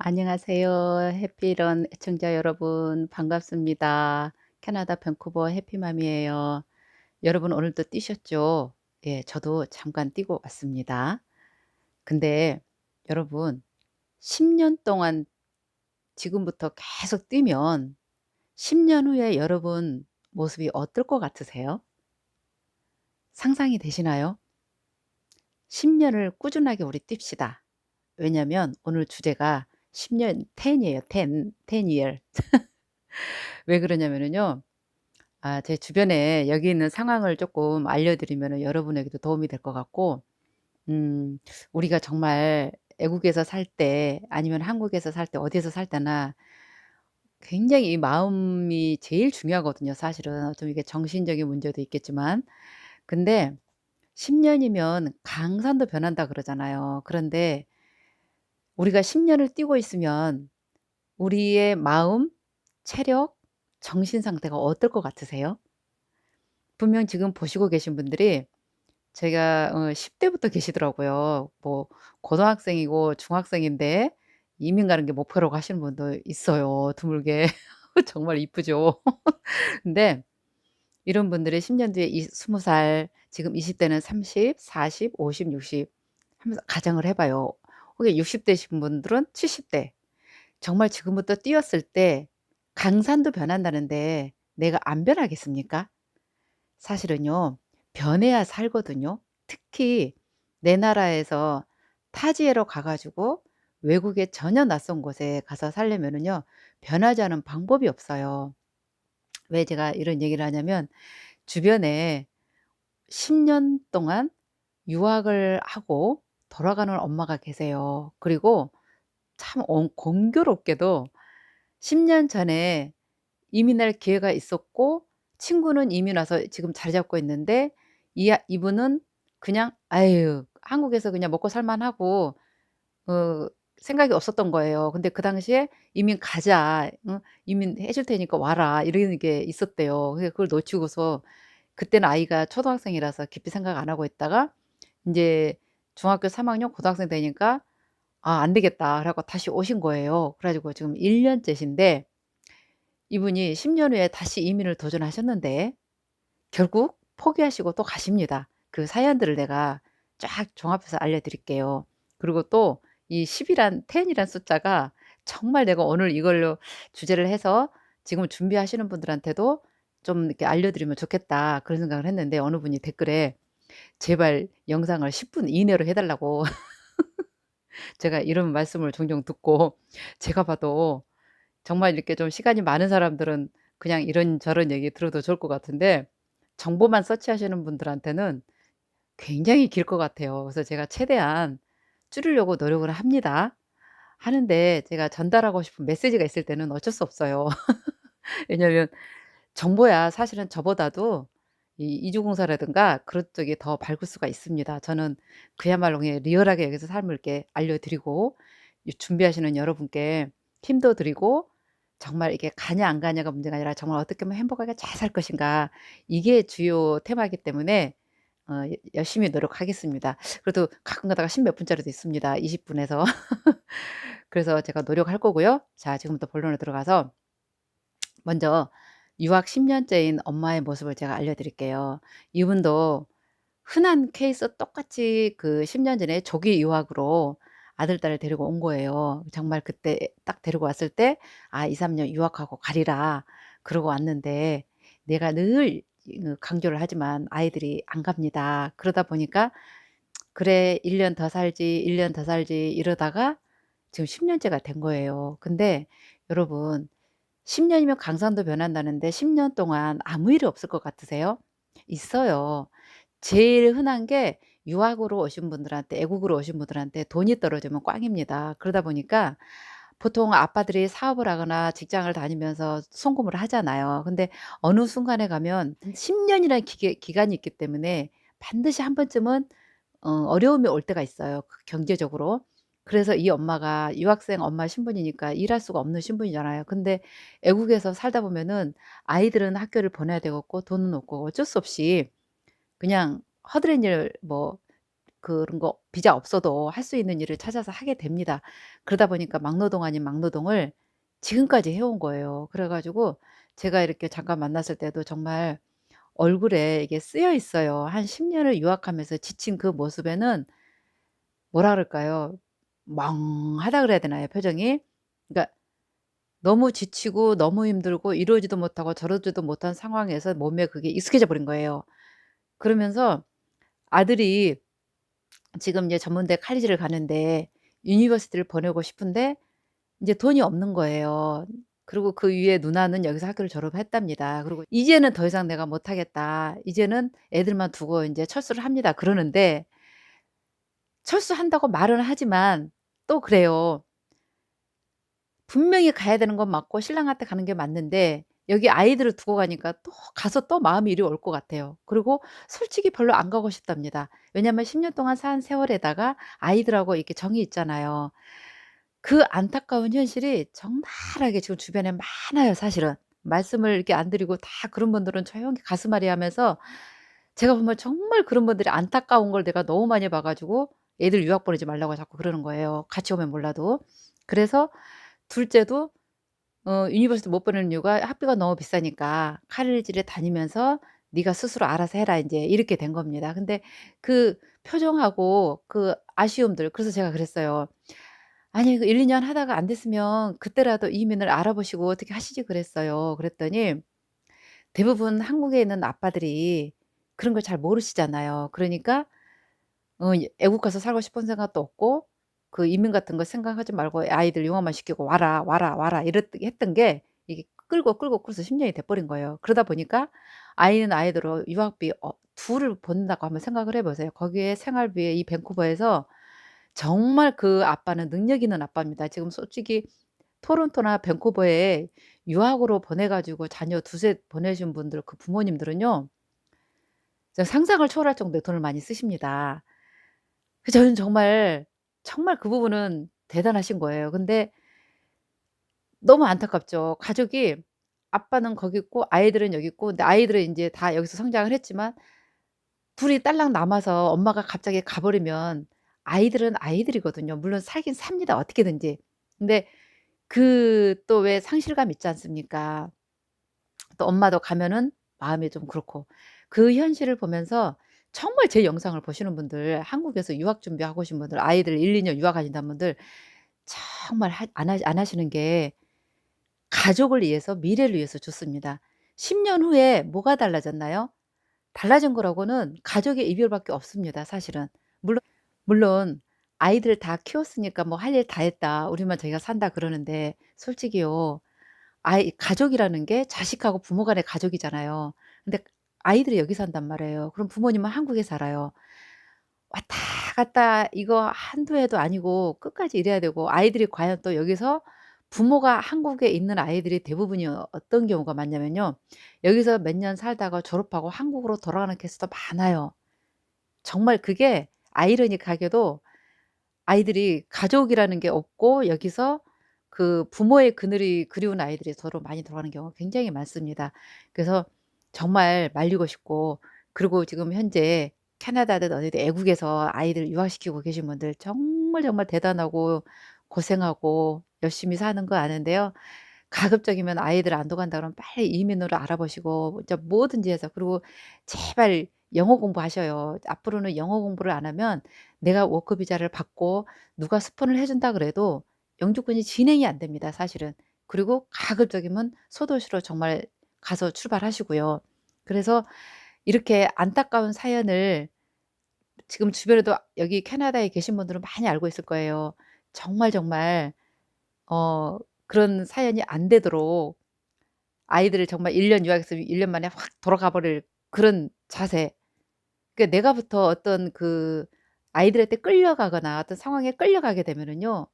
안녕하세요. 해피런 애청자 여러분 반갑습니다. 캐나다 밴쿠버 해피맘이에요. 여러분 오늘도 뛰셨죠? 예, 저도 잠깐 뛰고 왔습니다. 근데 여러분 10년 동안 지금부터 계속 뛰면 10년 후에 여러분 모습이 어떨 것 같으세요? 상상이 되시나요? 10년을 꾸준하게 우리 뜁시다. 왜냐면 오늘 주제가 10년 10이에요. 10, 10 year. 왜 그러냐면은요. 제 주변에 여기 있는 상황을 조금 알려드리면은 여러분에게도 도움이 될 것 같고, 음 우리가 정말 애국에서 살 때 아니면 한국에서 살 때 어디에서 살 때나 굉장히 이 마음이 제일 중요하거든요 사실은. 좀 이게 정신적인 문제도 있겠지만. 근데 10 년이면 강산도 변한다 그러잖아요. 그런데 우리가 10 년을 뛰고 있으면 우리의 마음, 체력, 정신 상태가 어떨 것 같으세요? 분명 지금 보시고 계신 분들이 제가 10 대부터 계시더라고요. 뭐 고등학생이고 중학생인데 이민 가는 게 목표라고 하시는 분도 있어요, 드물게. 정말 이쁘죠. 근데 이런 분들이 10년 뒤에 20살, 지금 20 대는 30, 40, 50, 60 하면서 가정을 해 봐요. 혹은 60 대신 분들은 70 대. 정말 지금부터 뛰었을 때 강산도 변한다는데 내가 안 변하겠습니까? 사실은요. 변해야 살거든요. 특히 내 나라에서 타지에로 가 가지고 외국에 전혀 낯선 곳에 가서 살려면은요. 변하지 않은 방법이 없어요. 왜 제가 이런 얘기를 하냐면 주변에 10년 동안 유학을 하고 돌아가는 엄마가 계세요. 그리고 참 공교롭게도 10년 전에 이민할 기회가 있었고 친구는 이민 와서 지금 자리 잡고 있는데 이분은 그냥 아유 한국에서 그냥 먹고 살 만하고 어 생각이 없었던 거예요. 근데 그 당시에 "이민 가자. 응? 이민해 줄 테니까 와라." 이런 게 있었대요. 근데 그걸 놓치고서 그때는 아이가 초등학생이라서 깊이 생각 안 하고 있다가 인제 중학교 3 학년 고등학생 되니까 '아 안 되겠다.' 그래 갖고 다시 오신 거예요. 그래 가지고 지금 1 년째신데 이분이 10년 후에 다시 이민을 도전하셨는데 결국 포기하시고 또 가십니다. 그 사연들을 내가 쫙 종합해서 알려드릴게요. 그리고 또 이 10 이란 10 이란 숫자가 정말 내가 오늘 이걸로 주제를 해서 지금 준비하시는 분들한테도 좀 이렇게 알려드리면 좋겠다 그런 생각을 했는데 어느 분이 댓글에 제발 영상을 10분 이내로 해 달라고 제가 이런 말씀을 종종 듣고 제가 봐도 정말 이렇게 좀 시간이 많은 사람들은 그냥 이런저런 얘기 들어도 좋을 것 같은데 정보만 서치하시는 분들한테는 굉장히 길 것 같아요. 그래서 제가 최대한 줄이려고 노력을 합니다. 하는데 제가 전달하고 싶은 메시지가 있을 때는 어쩔 수 없어요. 왜냐하면 정보야 사실은 저보다도 이 이주공사라든가 그런 쪽이 더 밝을 수가 있습니다. 저는 그야말로 그냥 리얼하게 여기서 삶을 이렇게 알려드리고 이 준비하시는 여러분께 힘도 드리고 정말 이게 가냐 안 가냐가 문제가 아니라 정말 어떻게 하면 행복하게 잘 살 것인가 이게 주요 테마이기 때문에 열심히 노력하겠습니다. 그래도 가끔 가다가 10몇 분짜리도 있습니다. 20 분에서. 그래서 제가 노력할 거고요. 자 지금부터 본론에 들어가서 먼저 유학 10 년째인 엄마의 모습을 제가 알려드릴게요. 이분도 흔한 케이스 똑같이 그 10년 전에 조기 유학으로 아들, 딸을 데리고 온 거예요. 정말 그때 딱 데리고 왔을 때 "아 2-3년 유학하고 가리라." 그러고 왔는데 내가 늘 강조를 하지만 아이들이 안 갑니다. 그러다 보니까 '그래 1년 더 살지, 1년 더 살지.' 이러다가 지금 10 년째가 된 거예요. 근데 여러분 10 년이면 강산도 변한다는데 10년 동안 아무 일이 없을 것 같으세요? 있어요. 제일 흔한 게 유학으로 오신 분들한테 애국으로 오신 분들한테 돈이 떨어지면 꽝입니다. 그러다 보니까 보통 아빠들이 사업을 하거나 직장을 다니면서 송금을 하잖아요. 근데 어느 순간에 가면 10 년이라는 기간이 있기 때문에 반드시 한 번쯤은 어려움이 올 때가 있어요, 경제적으로. 그래서 이 엄마가 유학생 엄마 신분이니까 일할 수가 없는 신분이잖아요. 근데 애국에서 살다 보면은 아이들은 학교를 보내야 되겠고 돈은 없고 어쩔 수 없이 그냥 허드렛 일 뭐 그런 거 비자 없어도 할 수 있는 일을 찾아서 하게 됩니다. 그러다 보니까 막노동 아닌 막노동을 지금까지 해온 거예요. 그래 가지고 제가 이렇게 잠깐 만났을 때도 정말 얼굴에 이게 쓰여 있어요. 한 10 년을 유학하면서 지친 그 모습에는 뭐라 그럴까요? 멍하다 그래야 되나요, 표정이? 그러니까 너무 지치고 너무 힘들고 이러지도 못하고 저러지도 못한 상황에서 몸에 그게 익숙해져 버린 거예요. 그러면서 아들이 지금 이제 전문대 칼리지를 가는데 유니버시티를 보내고 싶은데 인제 돈이 없는 거예요. 그리고 그 위에 누나는 여기서 학교를 졸업했답니다. 그리고 "이제는 더 이상 내가 못 하겠다. 이제는 애들만 두고 인제 철수를 합니다." 그러는데 철수한다고 말은 하지만 또 그래요. 분명히 가야 되는 건 맞고 신랑한테 가는 게 맞는데 여기 아이들을 두고 가니까 또 가서 또 마음이 이리 올 것 같아요. 그리고 솔직히 별로 안 가고 싶답니다. 왜냐하면 10년 동안 산 세월에다가 아이들하고 이렇게 정이 있잖아요. 그 안타까운 현실이 적나라하게 지금 주변에 많아요 사실은. 말씀을 이렇게 안 드리고 다 그런 분들은 조용히 가슴앓이 하면서 제가 보면 정말 그런 분들이 안타까운 걸 내가 너무 많이 봐 가지고 애들 유학 보내지 말라고 자꾸 그러는 거예요, 같이 오면 몰라도. 그래서 둘째도 유니버시티 못 보내는 이유가 학비가 너무 비싸니까 "카레지를 다니면서 네가 스스로 알아서 해라." 인제 이렇게 된 겁니다. 근데 그 표정하고 그 아쉬움들 그래서 제가 그랬어요. "아니 그 1-2년 하다가 안 됐으면 그때라도 이민을 알아보시고 어떻게 하시지." 그랬어요. 그랬더니 대부분 한국에 있는 아빠들이 그런 걸 잘 모르시잖아요. 그러니까 애국 가서 살고 싶은 생각도 없고 그 이민 같은 거 생각하지 말고 아이들 영어만 시키고 "와라, 와라, 와라." 이랬 했던 게 이게 끌고 끌어서 10 년이 돼 버린 거예요. 그러다 보니까 아이는 아이대로 유학비 둘을 보낸다고 한번 생각을 해 보세요. 거기에 생활비에 이 밴쿠버에서 정말 그 아빠는 능력 있는 아빠입니다. 지금 솔직히 토론토나 밴쿠버에 유학으로 보내 가지고 자녀 두셋 보내신 분들 그 부모님들은요. 진짜 상상을 초월할 정도의 돈을 많이 쓰십니다. 저는 정말, 정말 그 부분은 대단하신 거예요. 근데 너무 안타깝죠. 가족이 아빠는 거기 있고 아이들은 여기 있고 근데 아이들은 인제 다 여기서 성장을 했지만 둘이 딸랑 남아서 엄마가 갑자기 가 버리면 아이들은 아이들이거든요. 물론 살긴 삽니다 어떻게든지. 근데 그 또 왜 상실감 있지 않습니까? 또 엄마도 가면은 마음이 좀 그렇고. 그 현실을 보면서 정말 제 영상을 보시는 분들 한국에서 유학 준비하고 오신 분들 아이들 1-2년 유학 가신다는 분들 정말 안 하시는 게 가족을 위해서 미래를 위해서 좋습니다. 10년 후에 뭐가 달라졌나요? 달라진 거라고는 가족의 이별밖에 없습니다 사실은. 물론 물론 아이들 다 키웠으니까 뭐 "할 일 다 했다. 우리만 저기가 산다." 그러는데 솔직히요. 가족이라는 게 자식하고 부모 간의 가족이잖아요. 근데 아이들이 여기 산단 말이에요. 그럼 부모님은 한국에 살아요. 왔다 갔다 이거 한두 해도 아니고 끝까지 일해야 되고 아이들이 과연 또 여기서 부모가 한국에 있는 아이들이 대부분이 어떤 경우가 많냐면요. 여기서 몇 년 살다가 졸업하고 한국으로 돌아가는 케이스도 많아요. 정말 그게 아이러니하게도 아이들이 가족이라는 게 없고 여기서 그 부모의 그늘이 그리운 아이들이 서로 많이 돌아가는 경우가 굉장히 많습니다. 그래서 정말 말리고 싶고 그리고 지금 현재 캐나다든 어디든 애국에서 아이들 유학시키고 계신 분들 정말, 정말 대단하고 고생하고 열심히 사는 거 아는데요. 가급적이면 아이들 안도간다 그러면 빨리 이민으로 알아보시고 진짜 뭐든지 해서 그리고 제발 영어 공부하셔요. 앞으로는 영어 공부를 안 하면 내가 워크 비자를 받고 누가 스폰을 해 준다 그래도 영주권이 진행이 안 됩니다 사실은. 그리고 가급적이면 소도시로 정말 가서 출발하시고요. 그래서 이렇게 안타까운 사연을 지금 주변에도 여기 캐나다에 계신 분들은 많이 알고 있을 거예요. 정말, 정말 어 그런 사연이 안 되도록 아이들을 정말 1년 유학해서 1년 만에 확 돌아가 버릴 그런 자세. 그러니까 내가부터 어떤 그 아이들한테 끌려가거나 어떤 상황에 끌려가게 되면은요.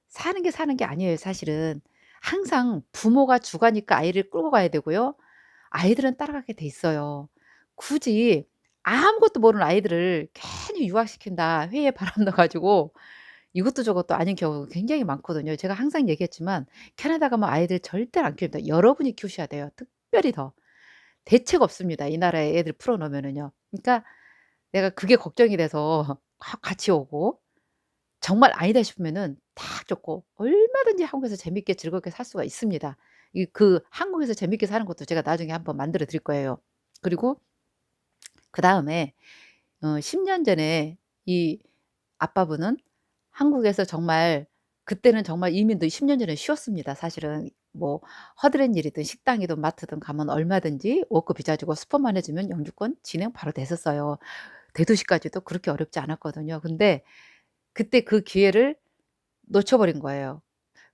사는 게 아니에요 사실은. 항상 부모가 주가니까 아이를 끌고 가야 되고요. 아이들은 따라가게 돼 있어요. 굳이 아무것도 모르는 아이들을 괜히 유학시킨다 회의에 바람 넣어 가지고 이것도 저것도 아닌 경우가 굉장히 많거든요. 제가 항상 얘기했지만 캐나다 가면 아이들 절대 안 키웁니다. 여러분이 키우셔야 돼요 특별히 더. 대책 없습니다 이 나라에 애들 풀어 놓으면은요. 그러니까 내가 그게 걱정이 돼서 같이 오고 정말 아니다 싶으면은 딱 줬고 얼마든지 한국에서 재밌게 즐겁게 살 수가 있습니다. 한국에서 재밌게 사는 것도 제가 나중에 한번 만들어 드릴 거예요. 그리고 그다음에 10년 전에 이 아빠분은 한국에서 정말 그때는 정말 이민도 10년 전에 쉬웠습니다 사실은. 뭐 허드렛 일이든 식당이든 마트든 가면 얼마든지 워크 비자 주고 스폰만 해 주면 영주권 진행 바로 됐었어요. 대도시까지도 그렇게 어렵지 않았거든요. 근데 그때 그 기회를 놓쳐 버린 거예요.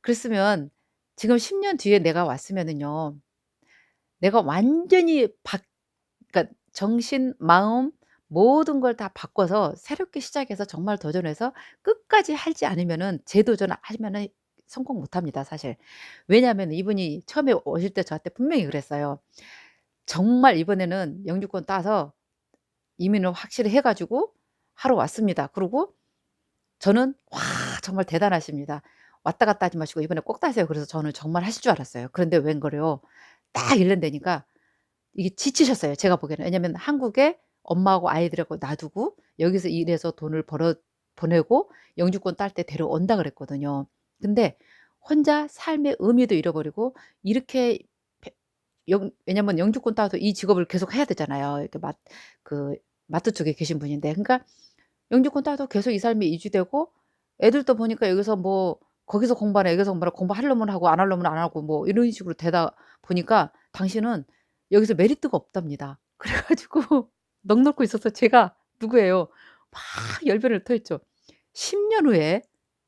그랬으면 지금 10년 뒤에 내가 왔으면은요. 내가 완전히 그러니까 정신, 마음 모든 걸 다 바꿔서 새롭게 시작해서 정말 도전해서 끝까지 하지 않으면은 재도전을 하면은 성공 못 합니다 사실. 왜냐하면 이분이 처음에 오실 때 저한테 분명히 그랬어요. "정말 이번에는 영주권 따서 이민을 확실히 해 가지고 하러 왔습니다." 그러고 저는 와 정말 대단하십니다. 왔다 갔다 하지 마시고 이번에 꼭 따세요. 그래서 저는 정말 하실 줄 알았어요. 그런데 웬걸요. 딱 1년 되니까 이게 지치셨어요 제가 보기에는. 왜냐면 한국에 엄마하고 아이들하고 놔두고 여기서 일해서 돈을 벌어 보내고 영주권 딸 때 데려온다 그랬거든요. 근데 혼자 삶의 의미도 잃어버리고 이렇게 베 왜냐면 영주권 따도 이 직업을 계속 해야 되잖아요. 이렇게 그 마트 쪽에 계신 분인데 그러니까 영주권 따도 계속 이 삶이 유지되고 애들도 보니까 여기서 뭐 거기서 공부하네 여기서 공부하네 공부하려면 하고 안 하려면 안 하고 뭐 이런 식으로 되다 보니까 당신은 여기서 메리트가 없답니다. 그래 가지고 넋놓고 있어서 제가 누구예요. 막 열변을 토했죠. 10년 후에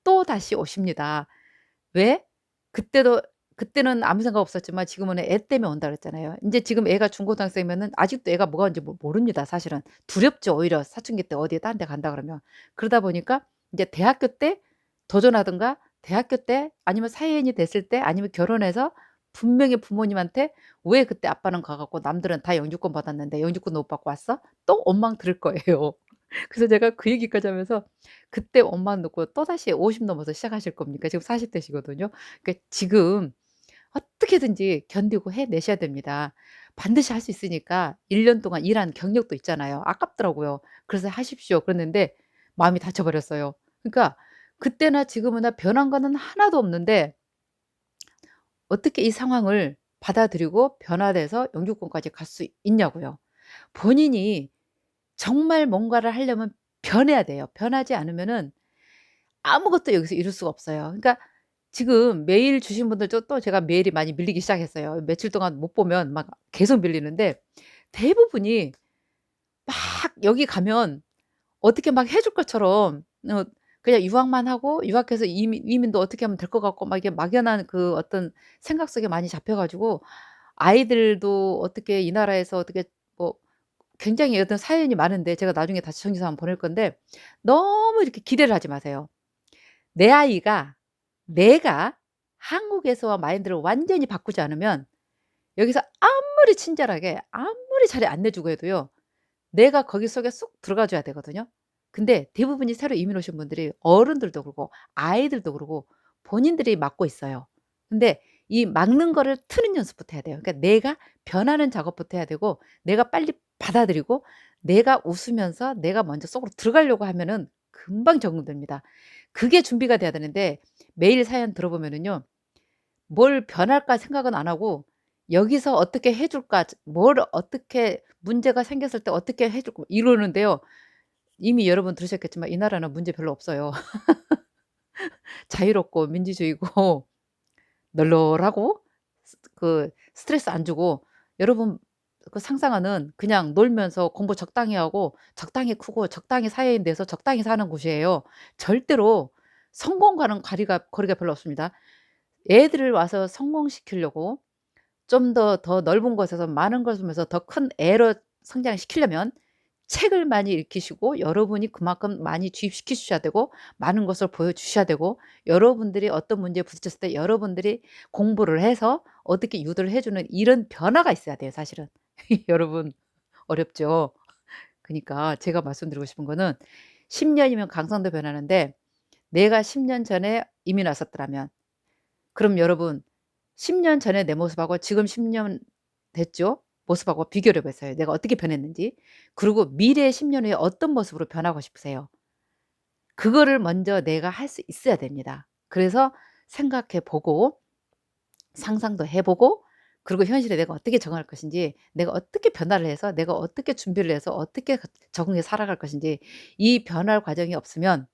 또다시 오십니다. 왜? 그때도 그때는 아무 생각 없었지만 지금은 애 때문에 온다 그랬잖아요. 인제 지금 애가 중고등학생이면은 아직도 애가 뭐가 온지 모릅니다 사실은. 두렵죠 오히려 사춘기 때 어디에 딴 데 간다 그러면. 그러다 보니까 인제 대학교 때 도전하든가 대학교 때 아니면 사회인이 됐을 때 아니면 결혼해서 분명히 부모님한테 "왜 그때 아빠는 가 갖고 남들은 다 영주권 받았는데 영주권 못 받고 왔어?" 또 원망 들을 거예요. 그래서 제가 그 얘기까지 하면서 그때 원망 듣고 또다시 50 넘어서 시작하실 겁니까? 지금 40 대시거든요. 그러니까 지금 어떻게든지 견디고 해내셔야 됩니다. 반드시 할 수 있으니까 1년 동안 일한 경력도 있잖아요. 아깝더라고요. 그래서 하십시오. 그랬는데 마음이 다쳐 버렸어요. 그러니까 그때나 지금이나 변한 거는 하나도 없는데 어떻게 이 상황을 받아들이고 변화돼서 영주권까지 갈 수 있냐고요. 본인이 정말 뭔가를 하려면 변해야 돼요. 변하지 않으면은 아무것도 여기서 이룰 수가 없어요. 그러니까 지금 메일 주신 분들도 또 제가 메일이 많이 밀리기 시작했어요. 며칠 동안 못 보면 막 계속 밀리는데 대부분이 막 여기 가면 어떻게 막 해줄 것처럼 그냥 유학만 하고 유학해서 이민도 어떻게 하면 될 것 같고 막 이게 막연한 그 어떤 생각 속에 많이 잡혀 가지고 아이들도 어떻게 이 나라에서 어떻게 뭐 굉장히 어떤 사연이 많은데 제가 나중에 다시 정리서 한번 보낼 건데 너무 이렇게 기대를 하지 마세요. 내 아이가 내가 한국에서와 마인드를 완전히 바꾸지 않으면 여기서 아무리 친절하게 아무리 잘 안내 주고 해도요. 내가 거기 속에 쏙 들어가 줘야 되거든요. 근데 대부분이 새로 이민 오신 분들이 어른들도 그러고 아이들도 그러고 본인들이 맡고 있어요. 근데 이 막는 거를 트는 연습부터 해야 돼요. 그러니까 내가 변하는 작업부터 해야 되고 내가 빨리 받아들이고 내가 웃으면서 내가 먼저 속으로 들어가려고 하면은 금방 적응됩니다. 그게 준비가 돼야 되는데 매일 사연 들어보면은요. 뭘 변할까 생각은 안 하고 여기서 어떻게 해 줄까 뭘 어떻게 문제가 생겼을 때 어떻게 해 줄까 이러는데요. 이미 여러분 들으셨겠지만 이 나라는 문제 별로 없어요. 자유롭고 민주주의고 널널하고 스트레스 안 주고 여러분 그 상상하는 그냥 놀면서 공부 적당히 하고 적당히 크고 적당히 사회인 돼서 적당히 사는 곳이에요. 절대로 성공과는 거리가 별로 없습니다. 애들을 와서 성공시키려고 좀 더 넓은 곳에서 많은 걸 보면서 더 큰 애로 성장시키려면 책을 많이 읽히시고 여러분이 그만큼 많이 주입시켜 주셔야 되고 많은 것을 보여주셔야 되고 여러분들이 어떤 문제에 부딪혔을 때 여러분들이 공부를 해서 어떻게 유도를 해 주는 이런 변화가 있어야 돼요 사실은. 여러분 어렵죠? 그니까 제가 말씀드리고 싶은 거는 10 년이면 강성도 변하는데 내가 10년 전에 이민 왔었더라면 그럼 여러분 10년 전에 내 모습하고 지금 10년 됐죠? 모습하고 비교를 해 보세요. 내가 어떻게 변했는지. 그리고 미래의 10년 후에 어떤 모습으로 변하고 싶으세요? 그거를 먼저 내가 할 수 있어야 됩니다. 그래서 생각해 보고 상상도 해 보고 그리고 현실에 내가 어떻게 적응할 것인지 내가 어떻게 변화를 해서 내가 어떻게 준비를 해서 어떻게 적응해 살아갈 것인지 이 변할 과정이 없으면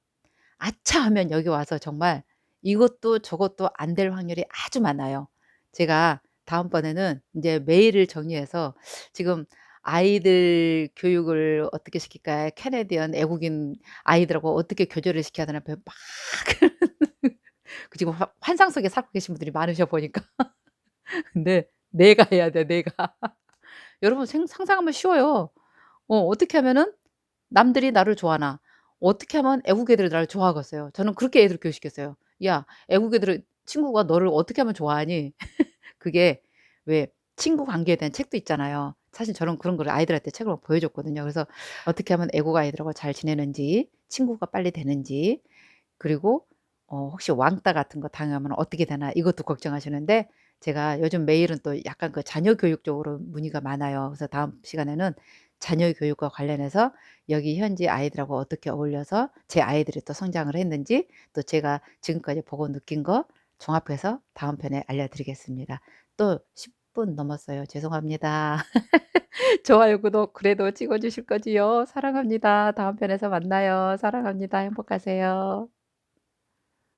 '아차.' 하면 여기 와서 정말 이것도 저것도 안 될 확률이 아주 많아요. 제가 다음번에는 인제 메일을 정리해서 지금 아이들 교육을 어떻게 시킬까 캐네디언 애국인 아이들하고 어떻게 교제를 시켜야 되나 막 그 지금 환상 속에 살고 계신 분들이 많으셔 보니까. 근데 내가 해야 돼 내가. 여러분 상상하면 쉬워요. 어떻게 하면은 남들이 나를 좋아하나? 어떻게 하면 애국 애들이 나를 좋아하겠어요? 저는 그렇게 애들을 교육시켰어요. "야 애국 애들을 친구가 너를 어떻게 하면 좋아하니?" 그게 왜 친구 관계에 대한 책도 있잖아요. 사실 저는 그런 거를 아이들한테 책으로 보여줬거든요. 그래서 어떻게 하면 애국 아이들하고 잘 지내는지, 친구가 빨리 되는지, 그리고 혹시 왕따 같은 거 당하면 어떻게 되나 이것도 걱정하시는데 제가 요즘 메일은 또 약간 그 자녀 교육 쪽으로 문의가 많아요. 그래서 다음 시간에는 자녀 교육과 관련해서 여기 현지 아이들하고 어떻게 어울려서 제 아이들이 또 성장을 했는지 또 제가 지금까지 보고 느낀 거 종합해서 다음 편에 알려드리겠습니다. 또 10분 넘었어요. 죄송합니다. 좋아요, 구독 그래도 찍어 주실 거지요? 사랑합니다. 다음 편에서 만나요. 사랑합니다. 행복하세요.